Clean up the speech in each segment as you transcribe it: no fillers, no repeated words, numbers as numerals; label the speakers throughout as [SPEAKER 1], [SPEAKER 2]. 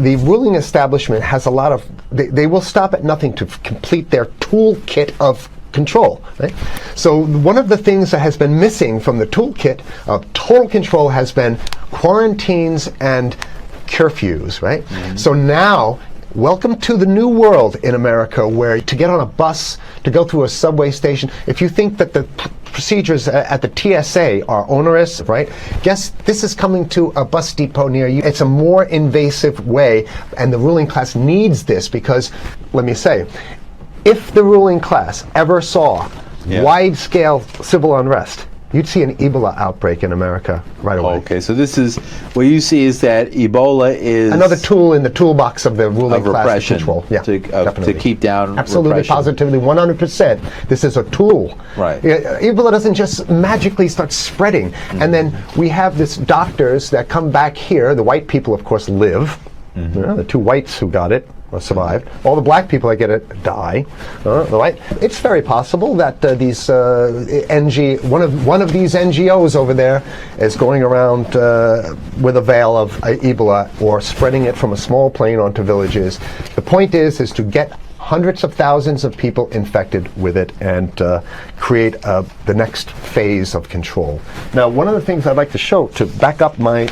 [SPEAKER 1] the ruling establishment has a lot of, they will stop at nothing to complete their toolkit of control, right? So one of the things that has been missing from the toolkit of total control has been quarantines and curfews, right? So now, welcome to the new world in America, where to get on a bus, to go through a subway station, if you think that the procedures at the TSA are onerous, right? Guess this is coming to a bus depot near you. It's a more invasive way, and the ruling class needs this because, let me say, if the ruling class ever saw wide-scale civil unrest, you'd see an Ebola outbreak in America right away.
[SPEAKER 2] Okay, so this is, what you see is that Ebola is
[SPEAKER 1] another tool in the toolbox of the ruling class
[SPEAKER 2] repression,
[SPEAKER 1] control. Yeah,
[SPEAKER 2] to keep down
[SPEAKER 1] absolutely,
[SPEAKER 2] repression.
[SPEAKER 1] positively, 100%. This is a tool.
[SPEAKER 2] Right.
[SPEAKER 1] Ebola doesn't just magically start spreading. And then we have this doctors that come back here. The white people, of course, live. The two whites who got it survived. All the black people that get it die. Right? It's very possible that these one of these NGOs over there is going around with a veil of Ebola, or spreading it from a small plane onto villages. The point is to get hundreds of thousands of people infected with it and create the next phase of control. Now, one of the things I'd like to show to back up my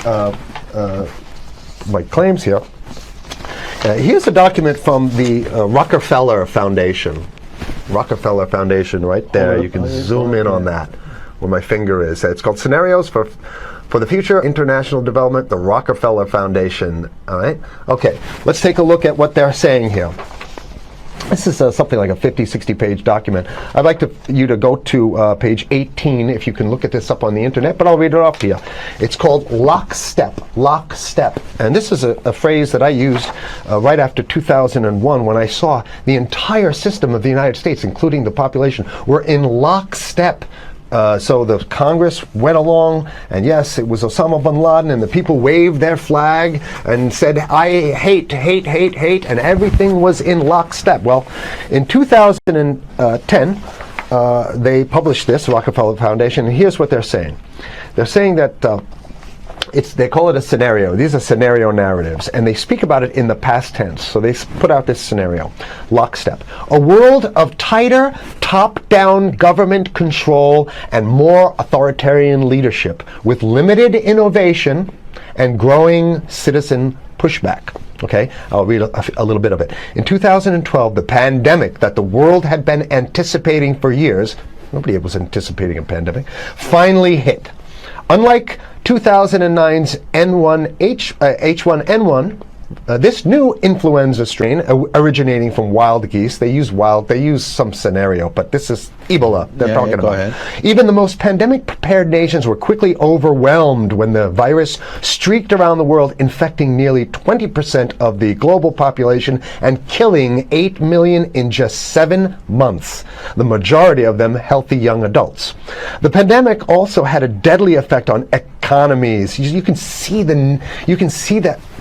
[SPEAKER 1] my claims here. Here's a document from the Rockefeller Foundation. Rockefeller Foundation, right there. You can zoom in on that, where my finger is. It's called Scenarios for the Future International Development, the Rockefeller Foundation. All right? Okay, let's take a look at what they're saying here. This is something like a 50, 60-page document. I'd like you to go to page 18, if you can look at this up on the internet, but I'll read it off to you. It's called lockstep, lockstep. And this is a phrase that I used right after 2001, when I saw the entire system of the United States, including the population, were in lockstep. So the Congress went along, and yes, it was Osama bin Laden, and the people waved their flag and said, I hate, hate, hate, hate, and everything was in lockstep. Well, in 2010, they published this, Rockefeller Foundation, and here's what they're saying. They're saying that they call it a scenario. These are scenario narratives, and they speak about it in the past tense. So they put out this scenario, lockstep. A world of tighter, top-down government control and more authoritarian leadership, with limited innovation and growing citizen pushback. Okay, I'll read a little bit of it. In 2012, the pandemic that the world had been anticipating for years, nobody was anticipating a pandemic, finally hit. Unlike 2009's H1N1, this new influenza strain originating from wild geese, they use some scenario, but this is Ebola they're talking about.
[SPEAKER 2] Ahead.
[SPEAKER 1] Even the most pandemic-prepared nations were quickly overwhelmed when the virus streaked around the world, infecting nearly 20% of the global population and killing 8 million in just 7 months, the majority of them healthy young adults. The pandemic also had a deadly effect on economies. You can see the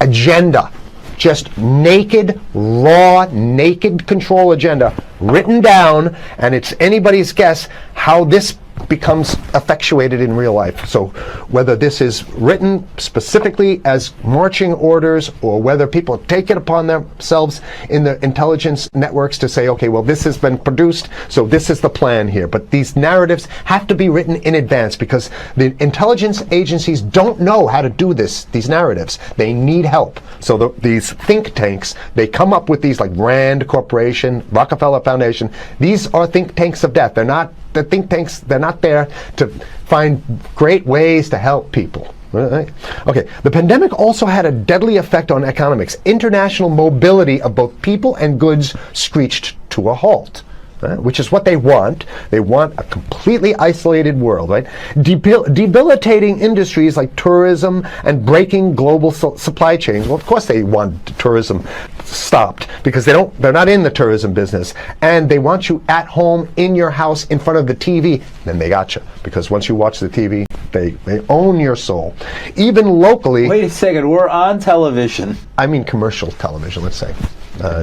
[SPEAKER 1] agenda. Just naked, raw, naked control agenda written down, and it's anybody's guess how this becomes effectuated in real life. So whether this is written specifically as marching orders, or whether people take it upon themselves in the intelligence networks to say, okay, well, this has been produced, so this is the plan here. But these narratives have to be written in advance, because the intelligence agencies don't know how to do these narratives. They need help. So these think tanks, they come up with these, like Rand Corporation, Rockefeller Foundation. These are think tanks of death. They're not the think tanks, they're not there to find great ways to help people. Right? Okay, the pandemic also had a deadly effect on economics. International mobility of both people and goods screeched to a halt. Which is what they want. They want a completely isolated world, right? Debilitating industries like tourism and breaking global supply chains. Well, of course they want tourism stopped, because they're not in the tourism business, and they want you at home in your house in front of the TV. Then they got you, because once you watch the TV, They own your soul. Even locally,
[SPEAKER 2] Wait a second, we're on television.
[SPEAKER 1] I mean commercial television, let's say.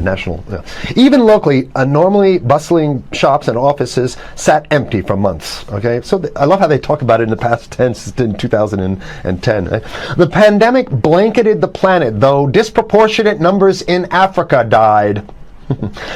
[SPEAKER 1] National. Even locally, normally bustling shops and offices sat empty for months. Okay, so I love how they talk about it in the past tense in 2010. Right? The pandemic blanketed the planet, though disproportionate numbers in Africa died.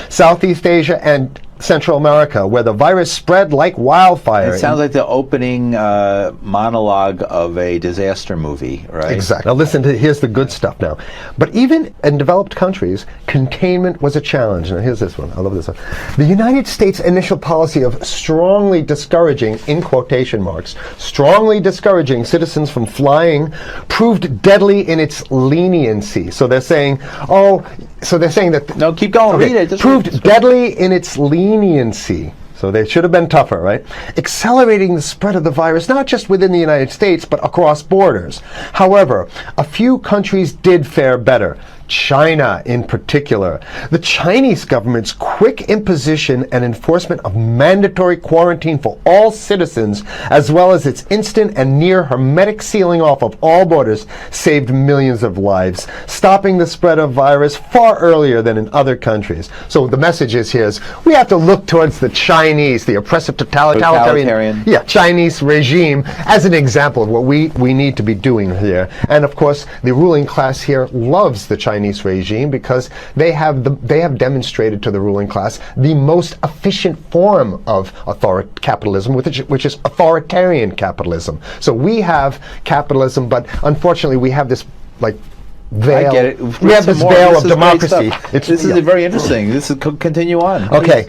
[SPEAKER 1] Southeast Asia and Central America, where the virus spread like wildfire.
[SPEAKER 2] It sounds like the opening monologue of a disaster movie, right?
[SPEAKER 1] Exactly. Now listen to, here's the good stuff now. But even in developed countries, containment was a challenge. Now here's this one. I love this one. The United States' initial policy of strongly discouraging, in quotation marks, strongly discouraging citizens from flying proved deadly in its leniency. So they're saying, that...
[SPEAKER 2] No, keep going.
[SPEAKER 1] Okay,
[SPEAKER 2] Read it. Just
[SPEAKER 1] proved deadly in its leniency. So they should have been tougher, right? Accelerating the spread of the virus, not just within the United States, but across borders. However, a few countries did fare better. China in particular. The Chinese government's quick imposition and enforcement of mandatory quarantine for all citizens, as well as its instant and near hermetic sealing off of all borders, saved millions of lives, stopping the spread of virus far earlier than in other countries. So the message is here is we have to look towards the Chinese, the oppressive totalitarian Chinese regime as an example of what we need to be doing here. And of course, the ruling class here loves the Chinese regime because they have demonstrated to the ruling class the most efficient form of capitalism, which is authoritarian capitalism. So we have capitalism, but unfortunately we have this veil.
[SPEAKER 2] I get it.
[SPEAKER 1] We have this veil of democracy.
[SPEAKER 2] This is very interesting. This is continue on.
[SPEAKER 1] Okay.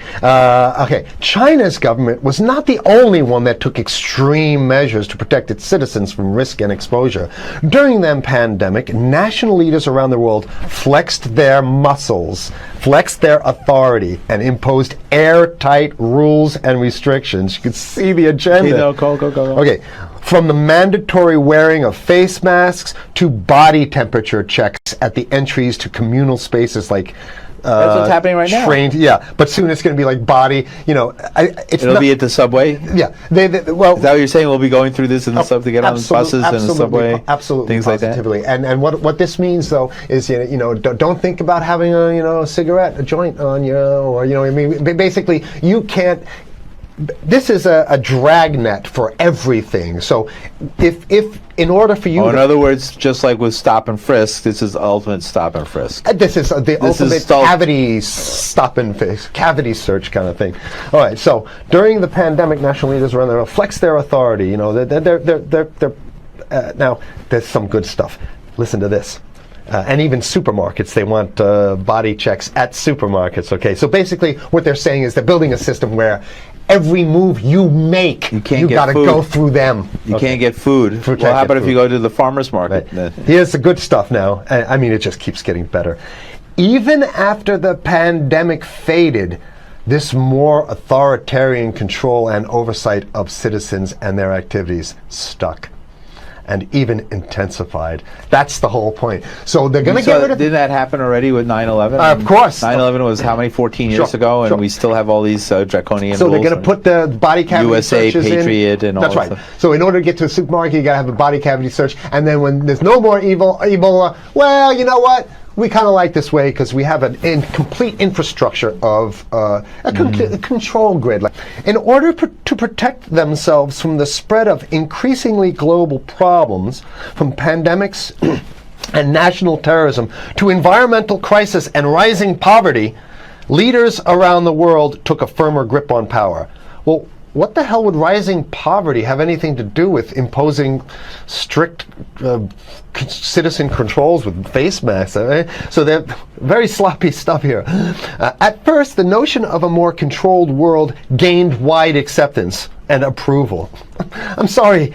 [SPEAKER 1] China's government was not the only one that took extreme measures to protect its citizens from risk and exposure. During the pandemic, national leaders around the world flexed their muscles, flexed their authority, and imposed airtight rules and restrictions. You can see the agenda.
[SPEAKER 2] Go.
[SPEAKER 1] Okay. From the mandatory wearing of face masks to body temperature checks at the entries to communal spaces like
[SPEAKER 2] that's what's happening right now.
[SPEAKER 1] Yeah, but soon it's going to be like body.
[SPEAKER 2] It'll be at the subway.
[SPEAKER 1] Yeah,
[SPEAKER 2] is that what you're saying? We'll be going through this in the to get on the buses and the subway,
[SPEAKER 1] absolutely,
[SPEAKER 2] things
[SPEAKER 1] positively.
[SPEAKER 2] Like that.
[SPEAKER 1] And what this means though is don't think about having a cigarette, a joint on you, or basically you can't. This is a dragnet for everything. So if in order for you
[SPEAKER 2] in other words, just like with stop and frisk, this is ultimate stop and frisk.
[SPEAKER 1] This is the ultimate cavity stop and frisk, cavity search kind of thing. All right, so during the pandemic, national leaders around the world flex their authority. Now there's some good stuff. Listen to this. And even supermarkets, they want body checks at supermarkets. Okay, so basically what they're saying is they're building a system where every move you make, you got to go through them.
[SPEAKER 2] You can't get food. Well, how about if you go to the farmer's market?
[SPEAKER 1] Right. Here's the good stuff now. I mean, it just keeps getting better. Even after the pandemic faded, this more authoritarian control and oversight of citizens and their activities stuck. And even intensified. That's the whole point. So they're going to get rid of...
[SPEAKER 2] Didn't that happen already with 9/11?
[SPEAKER 1] Of course.
[SPEAKER 2] 9/11 was how many? 14 years ago, and we still have all these draconian
[SPEAKER 1] so
[SPEAKER 2] rules.
[SPEAKER 1] So they're going to put the body cavity
[SPEAKER 2] USA
[SPEAKER 1] searches
[SPEAKER 2] Patriot and all that.
[SPEAKER 1] That's right. So in order to get to a supermarket, you got to have a body cavity search. And then when there's no more Ebola, well, you know what? We kind of like this way because we have a complete infrastructure of a control grid. In order to protect themselves from the spread of increasingly global problems, from pandemics and national terrorism to environmental crisis and rising poverty, leaders around the world took a firmer grip on power. Well, what the hell would rising poverty have anything to do with imposing strict citizen controls with face masks? So they're very sloppy stuff here. At first, the notion of a more controlled world gained wide acceptance and approval. I'm sorry.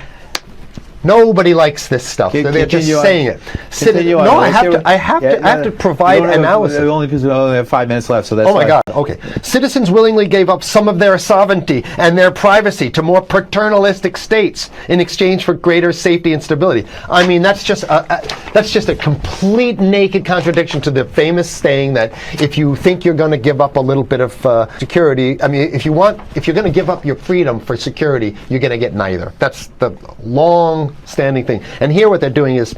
[SPEAKER 1] Nobody likes this stuff. So they're just saying it.
[SPEAKER 2] Continue on.
[SPEAKER 1] No, I have to provide analysis.
[SPEAKER 2] Only because we only have 5 minutes left, so that's
[SPEAKER 1] Oh my God, okay. Citizens willingly gave up some of their sovereignty and their privacy to more paternalistic states in exchange for greater safety and stability. I mean, that's just a complete naked contradiction to the famous saying that if you think you're going to give up a little bit of security, I mean, if you're going to give up your freedom for security, you're going to get neither. That's the long-standing thing. And here what they're doing is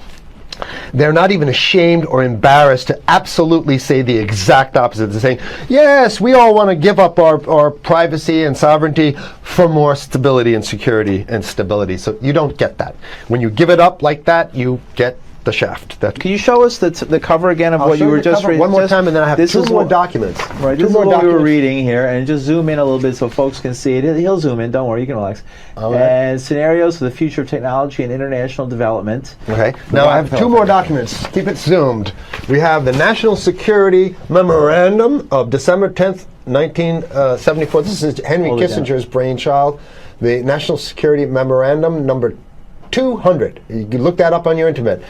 [SPEAKER 1] they're not even ashamed or embarrassed to absolutely say the exact opposite. They're saying, yes, we all want to give up our privacy and sovereignty for more stability and security and stability. So you don't get that. When you give it up like that, you get the shaft.
[SPEAKER 2] Can you show us the cover again of what you were just reading?
[SPEAKER 1] One more time, and then I have two more documents.
[SPEAKER 2] Right, this is what we were reading here, and just zoom in a little bit so folks can see it. He'll zoom in, don't worry, you can relax. And scenarios for the future of technology and international development.
[SPEAKER 1] Okay, now I have two more documents. Keep it zoomed. We have the National Security Memorandum of December 10th, 1974. This is Henry Kissinger's brainchild. The National Security Memorandum number 200. You can look that up on your internet.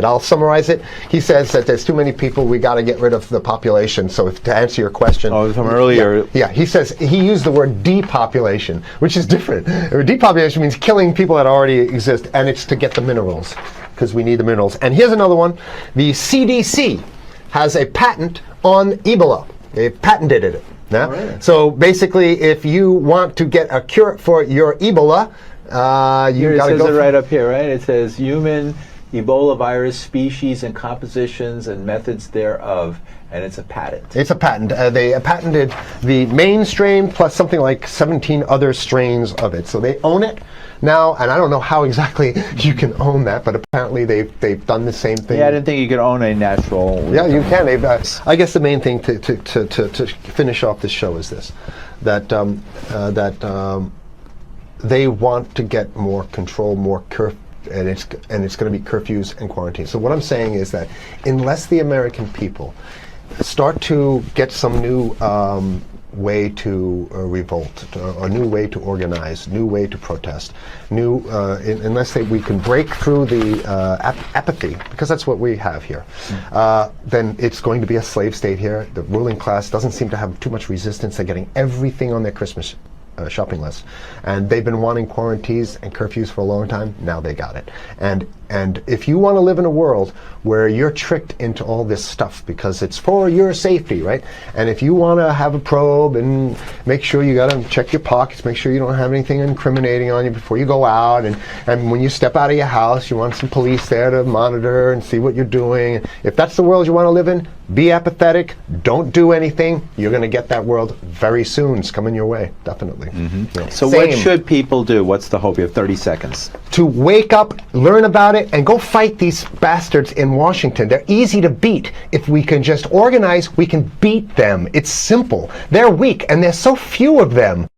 [SPEAKER 1] I'll summarize it. He says that there's too many people, we got to get rid of the population. So to answer your question.
[SPEAKER 2] Oh, from earlier.
[SPEAKER 1] Yeah, he says, he used the word depopulation, which is different. Depopulation means killing people that already exist, and it's to get the minerals, because we need the minerals. And here's another one. The CDC has a patent on Ebola. They've patented it. Yeah? Right. So basically, if you want to get a cure for your Ebola,
[SPEAKER 2] you got to go. It says it right up here, right? It says human Ebola virus species and compositions and methods thereof, and it's a patent.
[SPEAKER 1] It's a patent. They patented the main strain plus something like 17 other strains of it. So they own it now, and I don't know how exactly you can own that, but apparently they've done the same thing.
[SPEAKER 2] Yeah, I didn't think you could own a natural.
[SPEAKER 1] Yeah, you can. I guess the main thing to finish off this show is this: that they want to get more control, more and it's going to be curfews and quarantines. So what I'm saying is that unless the American people start to get some new way to revolt, a new way to organize, new way to protest, unless we can break through the apathy, because that's what we have here, then it's going to be a slave state here. The ruling class doesn't seem to have too much resistance. They're getting everything on their Christmas shopping list, and they've been wanting quarantines and curfews for a long time. Now they got it. And if you want to live in a world where you're tricked into all this stuff because it's for your safety, right? And if you want to have a probe and make sure you got to check your pockets, make sure you don't have anything incriminating on you before you go out, and when you step out of your house, you want some police there to monitor and see what you're doing. If that's the world you want to live in, be apathetic, don't do anything. You're going to get that world very soon. It's coming your way, definitely.
[SPEAKER 2] Mm-hmm. Yeah. So what should people do? What's the hope? You have 30 seconds.
[SPEAKER 1] To wake up, learn about it, and go fight these bastards in Washington. They're easy to beat. If we can just organize, we can beat them. It's simple. They're weak, and there's so few of them.